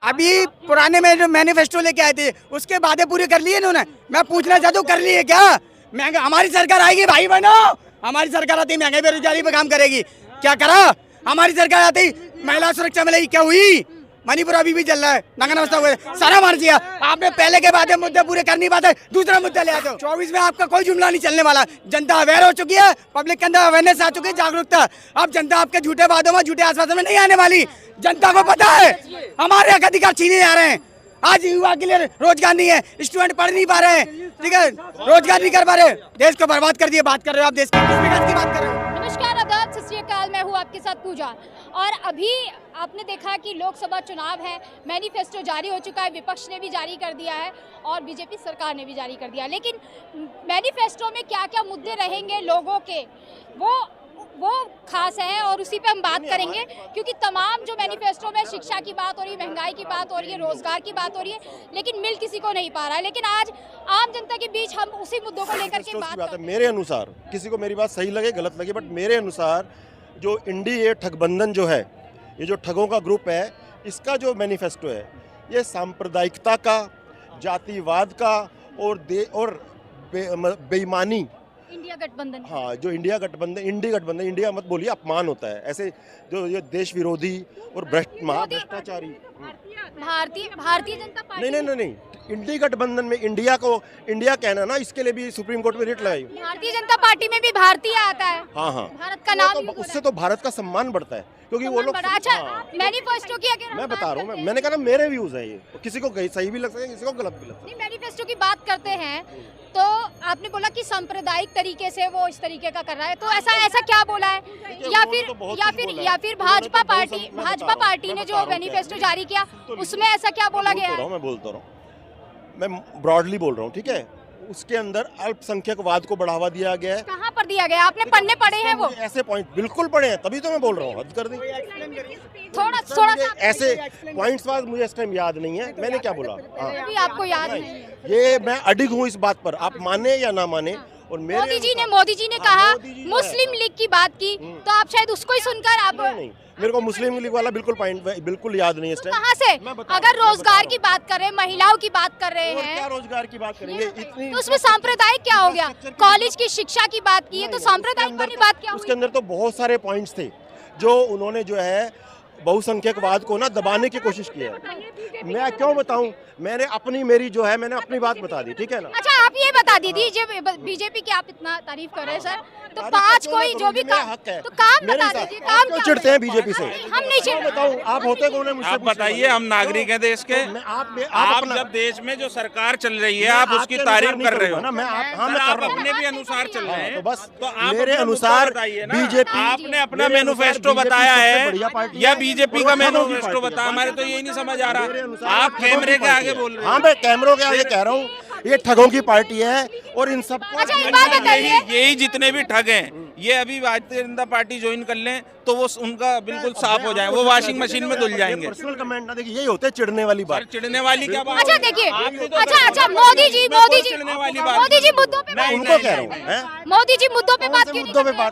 अभी पुराने में जो मैनिफेस्टो लेके आए थे उसके वादे पूरे कर लिए इन्होंने। मैं पूछना चाहता हूँ कर लिए क्या? महंगा हमारी सरकार आएगी भाई बहनों, हमारी सरकार आती महंगाई बेरोजगारी पे काम करेगी। क्या करा? हमारी सरकार आती महिला सुरक्षा मिलेगी, क्या हुई? मणिपुर अभी भी चल रहा है, नंगा हुए सारा मार दिया आपने। पहले के वादे मुद्दे पूरे कर नहीं पाते, दूसरा मुद्दा ले आते हो। 24 में आपका कोई जुमला नहीं चलने वाला। जनता अवेयर हो चुकी है, पब्लिक के अंदर अवेयरनेस आ चुकी है, जागरूकता। अब जनता आपके झूठे वादों में, झूठे आश्वासन में नहीं आने वाली। जनता को पता है हमारे हक अधिकार छीने जा रहे हैं। आज युवा के लिए रोजगार नहीं है, स्टूडेंट पढ़ नहीं पा रहे हैं, ठीक है, रोजगार नहीं कर पा रहे, देश को बर्बाद कर दिए। बात कर रहे हो आप देश की, किस विकास की बात कर रहे हो? नमस्कार, आदाब, सत श्री अकाल, मैं हूँ आपके साथ पूजा। और अभी आपने देखा कि लोकसभा चुनाव है, मैनिफेस्टो जारी हो चुका है, विपक्ष ने भी जारी कर दिया है और बीजेपी सरकार ने भी जारी कर दिया। लेकिन मैनिफेस्टो में क्या क्या मुद्दे रहेंगे लोगों के, वो खास है और उसी पे हम बात करेंगे। क्योंकि तमाम जो मैनिफेस्टो में शिक्षा की बात हो रही है, महंगाई की बात हो रही है, रोजगार की बात हो रही है, लेकिन मिल किसी को नहीं पा रहा है। लेकिन आज आम जनता के बीच हम उसी मुद्दों को लेकर के बात करते हैं। मेरे अनुसार, किसी को मेरी बात सही लगे गलत लगे, बट मेरे अनुसार जो इंडिया ठगबंधन जो है, ये जो ठगों का ग्रुप है, इसका जो मैनिफेस्टो है ये सांप्रदायिकता का, जातिवाद का और बेईमानी, इंडिया गठबंधन, हाँ, जो इंडिया गठबंधन, इंडिया मत बोलिए, अपमान होता है ऐसे। जो ये देश विरोधी और महाभ्रष्टाचारी भारतीय जनता पार्टी नहीं, इंडिया गठबंधन में इंडिया कहना ना, इसके लिए भी सुप्रीम कोर्ट में रिट लगाई। भारतीय जनता पार्टी में भी भारतीय आता है। हाँ, भारत का नाम तो उससे तो भारत का सम्मान बढ़ता है, क्योंकि वो लोग। अच्छा, मैनिफेस्टो की अगर मैं बता रहा हूँ, मैंने कहा ना, मेरे व्यूज है ये, किसी को सही भी लग सकता है, किसी को गलत भी लग सकता है। मैनिफेस्टो की बात करते हैं तो आपने बोला कि सांप्रदायिक तरीके से वो इस तरीके का कर रहा है, तो ऐसा क्या बोला है? या फिर भाजपा पार्टी ने जो मैनिफेस्टो जारी किया उसमें ऐसा क्या बोला गया है? मैं बोलता रहा हूँ, मैं ब्रॉडली बोल रहा हूँ, ठीक है। उसके अंदर अल्पसंख्यकवाद को बढ़ावा दिया गया है। कहाँ पर दिया गया? आपने पन्ने पढ़े हैं वो? ऐसे पॉइंट बिल्कुल पढ़े हैं, तभी तो मैं बोल रहा हूँ, हद कर दी। थोड़ा ऐसे पॉइंट्स बाद मुझे इस टाइम याद नहीं है मैंने क्या बोला। अभी आपको याद नहीं? ये मैं अडिग हूँ इस बात पर, आप माने या ना माने। और मोदी जी ने कहा, मुस्लिम लीग की बात की, तो आप शायद उसको ही सुनकर आप नहीं, मेरे को मुस्लिम लीग वाला बिल्कुल याद नहीं है इस टाइम। कहाँ से? अगर रोजगार की बात कर रहे हैं, महिलाओं की बात कर रहे हैं, क्या रोजगार की बात करेंगे इतनी, तो उसमें सांप्रदायिक क्या हो गया? कॉलेज की शिक्षा की बात की है तो सांप्रदायिक वाली बात क्या? उसके अंदर तो बहुत सारे पॉइंट्स थे जो उन्होंने जो है बहुसंख्यकवाद को ना दबाने की कोशिश की है। मैं क्यों बताऊं, मैंने अपनी बात बता दी, ठीक है ना। अच्छा, आप ये बता दीजिए, बीजेपी की आप इतना तारीफ कर रहे हैं सर, तो पांच कोई जो भी काम, तो काम बता दीजिए। काम क्यों चिढ़ते हैं बीजेपी से? हम नहीं चिढ़, बताऊं, आप होते कौन है? मुझसे बताइए, हम नागरिक हैं देश के। आप जब देश में जो सरकार चल रही है आप उसकी तारीफ कर रहे हो ना, आप अपने भी अनुसार चल रहे हैं, बस तो आप मेरे अनुसार बीजेपी, आपने अपना मैनिफेस्टो बताया है या बीजेपी का मैनिफेस्टो बताया? हमारे तो यही नहीं समझ आ रहा, आप कैमरे के आगे बोल रहे हैं। हाँ, मैं कैमरों के आगे कह रहा हूँ, ये ठगों की पार्टी है और इन सबको यही जितने भी ठग हैं ये अभी भारतीय जनता पार्टी ज्वाइन कर लें तो वो उनका बिल्कुल साफ हो जाए, वो वॉशिंग मशीन में धुल जाएंगे। पर्सनल कमेंट ना देखिए, यही होते हैं चिढ़ने वाली बात। चिढ़ने वाली क्या बात? अच्छा देखिए, अच्छा मोदी जी मुद्दों पे उनको कह रहा हूँ, मोदी जी मुद्दों पे बात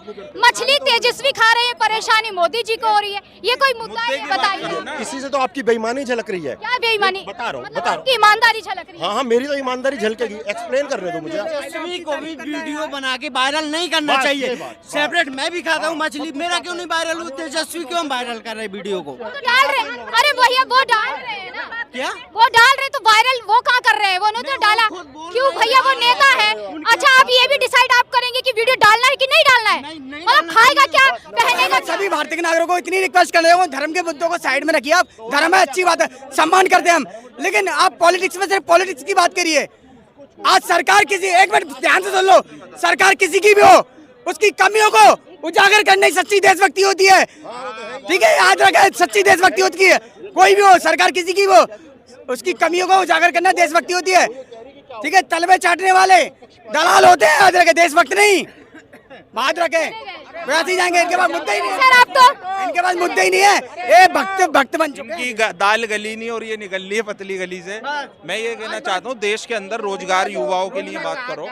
क्यों? मछली तेजस्वी खा रहे हैं, परेशानी मोदी जी को हो रही है, ये कोई मुद्दा है? बताइए। इसी से तो आपकी बेईमानी झलक रही है। क्या बेईमानी? बता रहा हूँ, ईमानदारी झलक रही है। हाँ, मेरी तो ईमानदारी झलकेगी, एक्सप्लेन करने दो मुझे। तेजस्वी को भी वीडियो बना के वायरल नहीं करना चाहिए। सेपरेट मैं भी खाता हूँ मछली, मेरा क्यों नहीं वायरल हुआ? तेजस्वी क्यों वायरल कर रहे वीडियो को? तो डाल रहे, अरे भैया वो डाल रहे हैं ना, क्या वो डाल रहे तो वायरल वो कहाँ कर रहे हैं? वो तो डाला क्यों भैया? वो नेता है। अच्छा, आप ये भी डिसाइड आप करेंगे कि वीडियो डालना है कि नहीं डालना है? मतलब खाएगा क्या, पहनेगा? सभी भारतीय नागरिकों को इतनी रिक्वेस्ट कर रहे हो, धर्म के मुद्दों को साइड में रखिए। आप धर्म है, अच्छी बात है, सम्मान करते हैं हम, लेकिन आप पॉलिटिक्स में सिर्फ पॉलिटिक्स की बात करिए। आज सरकार किसी, एक मिनट ध्यान से सुन लो, सरकार किसी की भी हो, उसकी कमियों को उजागर करने की सच्ची देशभक्ति होती है, ठीक है, याद रखें, सच्ची देशभक्ति होती है। कोई भी हो, सरकार किसी की हो, उसकी कमियों को उजागर करना देशभक्ति होती है, ठीक है। तलबे चाटने वाले दलाल होते हैं, याद रखें, देशभक्त नहीं, बात रखें, वैसे ही जाएंगे। इनके पास मुद्दा ही नहीं है सर, आप तो इनके पास मुद्दा ही नहीं है, ये भक्त बन चुके हैं। की दाल गली नहीं और ये निकल रही है पतली गली से। मैं ये कहना चाहता हूँ, देश के अंदर रोजगार युवाओं के लिए बात करो।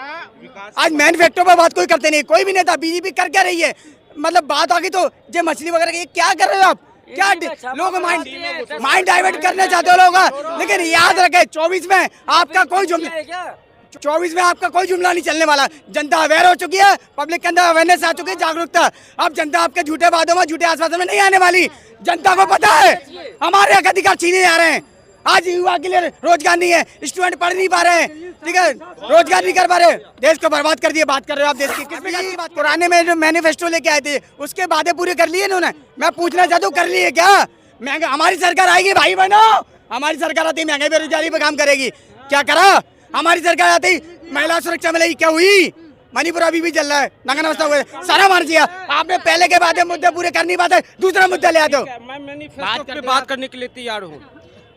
आज मैन्युफैक्चर पर बात कोई करते नहीं, कोई भी नेता, बीजेपी कर क्या रही है? मतलब बात आ गई तो जो मछली वगैरह की, क्या कर रहे हो आप? क्या लोग माइंड डाइवर्ट करना चाहते हो लोग, लेकिन याद रखे 24 में आपका कोई जुमला 24 में आपका कोई जुमला नहीं चलने वाला। जनता अवेयर हो चुकी है, पब्लिक के अंदर अवेयरनेस आ चुकी है, जागरूकता। अब जनता आपके झूठे वादों में, झूठे आश्वासन में नहीं आने वाली। जनता को पता है हमारे हक अधिकार छीने जा रहे हैं। आज युवा के लिए रोजगार नहीं है, स्टूडेंट पढ़ नहीं पा रहे हैं, ठीक है, रोजगार नहीं कर पा रहे, देश को बर्बाद कर दिए। बात कर रहे हो आप देश की किस प्रकार की बात? पुराने में जो मैनिफेस्टो लेके आए थे उसके वादे पूरे कर लिए इन्होंने। मैं पूछना चाहता हूँ कर लिए क्या? महंगा हमारी सरकार आएगी भाई बहनों, हमारी सरकार आती महंगाई बेरोजगारी पे काम करेगी। क्या करा? हमारी सरकार आती महिला सुरक्षा मिलेगी, क्या हुई? मणिपुर अभी भी चल रहा है, नंगा हुए सारा मार दिया आपने। पहले के वादे मुद्दे पूरे कर नहीं पाते, दूसरा मुद्दा ले आते हो। मैं मैनिफेस्टो पे बात करने के लिए तैयार हूँ।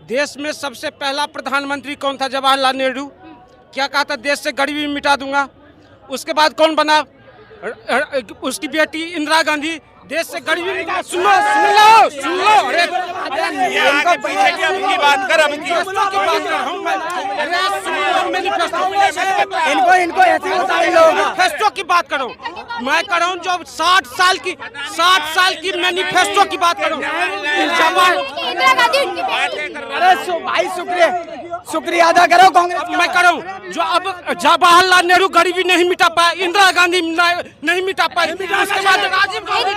देश में सबसे पहला प्रधानमंत्री कौन था? जवाहरलाल नेहरू। क्या कहा था? देश से गरीबी मिटा दूंगा। उसके बाद कौन बना? उसकी बेटी इंदिरा गांधी। देश से गरीबी मिटा। सुन लो अरे बात कर अब की इनको मैनिफेस्टो की बात करो। मैं कर रहा हूँ जो 60 साल की मैनिफेस्टो की बात करूँ। इंदिरा गांधी अरे भाई शुक्रिया अदा करो कांग्रेस। मैं कर रहा हूँ जो अब जवाहरलाल नेहरू गरीबी नहीं मिटा पाया, इंदिरा गांधी नहीं मिटा पाई, उसके बाद राजीव गांधी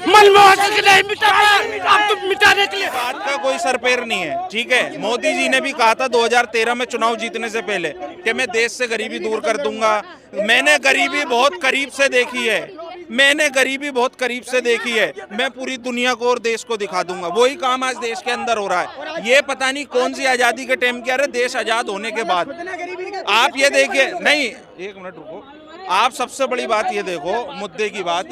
मनमोहन सिंह नहीं मिटा पाया। अब तुम मिटाने के लिए बात का कोई सरपेर नहीं है, ठीक है। मोदी जी ने भी कहा था 2013 में चुनाव जीतने से पहले कि मैं देश से गरीबी दूर कर दूंगा। मैंने गरीबी बहुत करीब से देखी है, मैं पूरी दुनिया को और देश को दिखा दूंगा। वही काम आज देश के अंदर हो रहा है। ये पता नहीं कौन सी आजादी के टाइम क्या रहे, देश आजाद होने के बाद आप ये देखिए, नहीं एक मिनट रुको, आप सबसे बड़ी बात ये देखो, मुद्दे की बात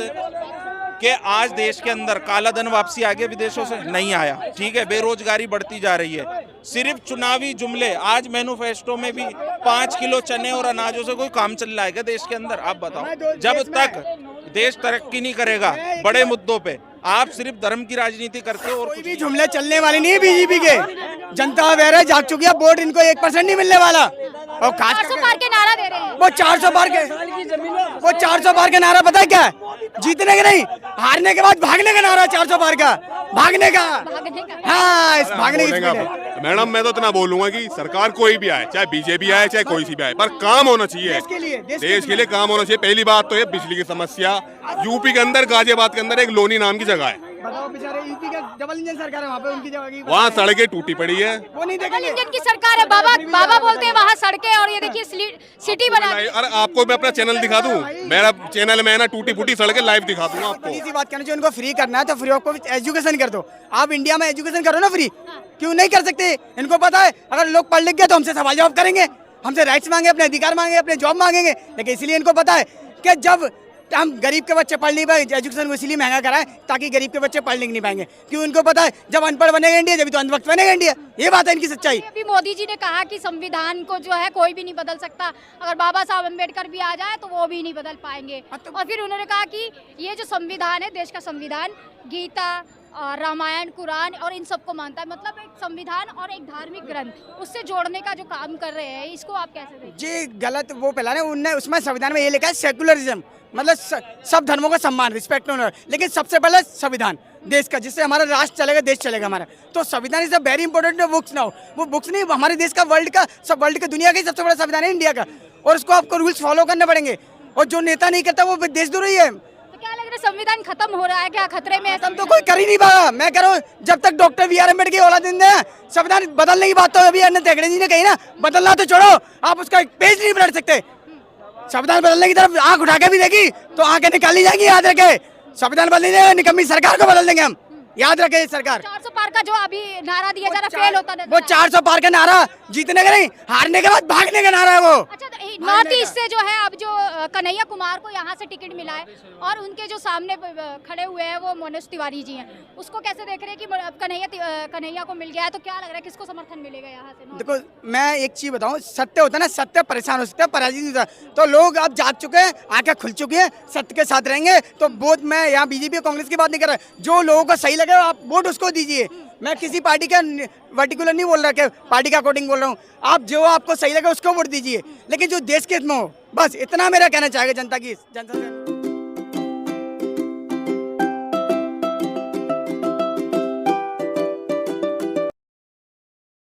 कि आज देश के अंदर काला धन वापसी आ गया विदेशों से, नहीं आया, ठीक है। बेरोजगारी बढ़ती जा रही है, सिर्फ चुनावी जुमले। आज मैनिफेस्टो में भी 5 किलो चने और अनाजों से कोई काम चल रहा है क्या देश के अंदर? आप बताओ। जब तक देश तरक्की नहीं करेगा बड़े मुद्दों पे, आप सिर्फ धर्म की राजनीति करते हो और कोई भी जुमले चलने वाले नहीं है बीजेपी के। जनता अवेयर है, जाग चुकी है, वोट इनको 1% नहीं मिलने वाला। और 400 पार के नारा दे रहे हैं। वो 400 पार का नारा पता है क्या है? जीतने के नहीं, हारने के बाद भागने का नारा। 400 पार का भागने का। हाँ, इस भागने की स्पीड है। मैडम मैं तो इतना बोलूंगा कि सरकार कोई भी आए, चाहे बीजेपी आए चाहे कोई सी भी आए, पर काम होना चाहिए देश के लिए काम होना चाहिए। पहली बात तो ये बिजली की समस्या, यूपी के अंदर गाजियाबाद के अंदर एक लोनी नाम की जगह है, बताओ बेचारे यूपी का डबल इंजन सरकार है, वहाँ पे उनकी जगह वहाँ सड़कें टूटी पड़ी है, वो नहीं देखेंगे। इंजन की सरकार है, बाबा बोलते हैं वहाँ सड़कें, और ये देखिए सिटी बना। अरे आपको मैं अपना चैनल दिखा दूं, मेरा चैनल में है ना, टूटी फूटी सड़कें लाइव दिखा दूंगा आपको। इसी बात करना चाहिए, उनको फ्री करना है तो फ्री ऑफ कॉस्ट एजुकेशन कर दो। आप इंडिया में एजुकेशन करो ना फ्री, क्यों नहीं कर सकते? इनको पता है अगर लोग पढ़ लिख गए तो हमसे सवाल जवाब करेंगे, हमसे राइट्स मांगे, अपने अधिकार मांगे, अपने जॉब मांगेंगे। लेकिन इसलिए इनको पता है कि जब हम गरीब के बच्चे पढ़ नहीं पाए, एजुकेशन को इसलिए महंगा कराएं ताकि गरीब के बच्चे पढ़ लिख नहीं पाएंगे। क्यों? इनको पता है जब अनपढ़ बनेगा इंडिया, जब तो अंधभक्त बनेगा इंडिया। ये बात है इनकी सच्चाई। अभी मोदी जी ने कहा कि संविधान को जो है कोई भी नहीं बदल सकता, अगर बाबा साहब अम्बेडकर भी आ जाए तो वो भी नहीं बदल पाएंगे। और फिर उन्होंने कहा कि ये जो संविधान है, देश का संविधान, गीता, रामायण, कुरान और इन सबको मानता है। मतलब एक संविधान और एक धार्मिक ग्रंथ, उससे जोड़ने का जो काम कर रहे हैं, इसको आप कैसे देखते हैं? जी गलत वो फैला रहे हैं। उनने उसमें संविधान में ये लिखा है सेकुलरिज्म, मतलब सब धर्मों का सम्मान, रिस्पेक्ट होना। लेकिन सबसे पहले संविधान देश का, जिससे हमारा राष्ट्र चलेगा, देश चलेगा हमारा। तो संविधान is a very important books now. वो बुक्स नहीं, हमारे देश का, वर्ल्ड का दुनिया का ही सबसे बड़ा संविधान है इंडिया का, और उसको आपको रूल्स फॉलो करने पड़ेंगे। और जो नेता नहीं करता वो देशद्रोही है। क्या लग रहा है, संविधान खत्म हो रहा है क्या? खतरे में है खत्म तो कोई कर ही नहीं पाएगा। मैं कह रहा हूँ जब तक डॉक्टर बी आर अम्बेडकर की औलाद जिंदा है, संविधान बदलने की बात तो अभी अन्य हेगड़े जी ने कही ना, बदलना तो छोड़ो, आप उसका एक पेज नहीं पलट सकते। संविधान बदलने की तरफ आंख उठा के भी देखी तो आंखें निकाली जाएंगी। याद रखे, संविधान बदल देंगे, निकम्मी सरकार को बदल देंगे हम। याद रखे सरकार। 400 पार का जो अभी नारा दिया जा रहा है, फेल होता है। वो 400 पार का नारा जीतने का नहीं, हारने के बाद भागने का नारा है वो। अच्छा, तो नॉर्थ ईस्ट से जो है, अब जो कन्हैया कुमार को यहाँ से टिकट मिला है और उनके जो सामने खड़े हुए हैं वो मनोज तिवारी जी हैं, उसको कैसे देख रहे हैं कि अब कन्हैया को मिल गया है? तो क्या लग रहा है किसको समर्थन मिलेगा यहाँ से? देखो मैं एक चीज बताऊं, सत्य होता है ना, सत्य परेशान हो सकता है, पराजित होता है। तो लोग अब जाग चुके हैं, आंखें खुल चुकी है, सत्य के साथ रहेंगे। तो वोट, मैं यहाँ बीजेपी और कांग्रेस की बात नहीं कर रहा, जो लोगों को सही लगे आप वोट उसको दीजिए। मैं किसी पार्टी का वर्टिकुलर नहीं बोल रहा, कि पार्टी का अकॉर्डिंग बोल रहा हूँ। आप जो आपको सही लगे उसको वोट दीजिए, लेकिन जो देश के हित में हो, बस इतना मेरा कहना चाहेगा जनता की।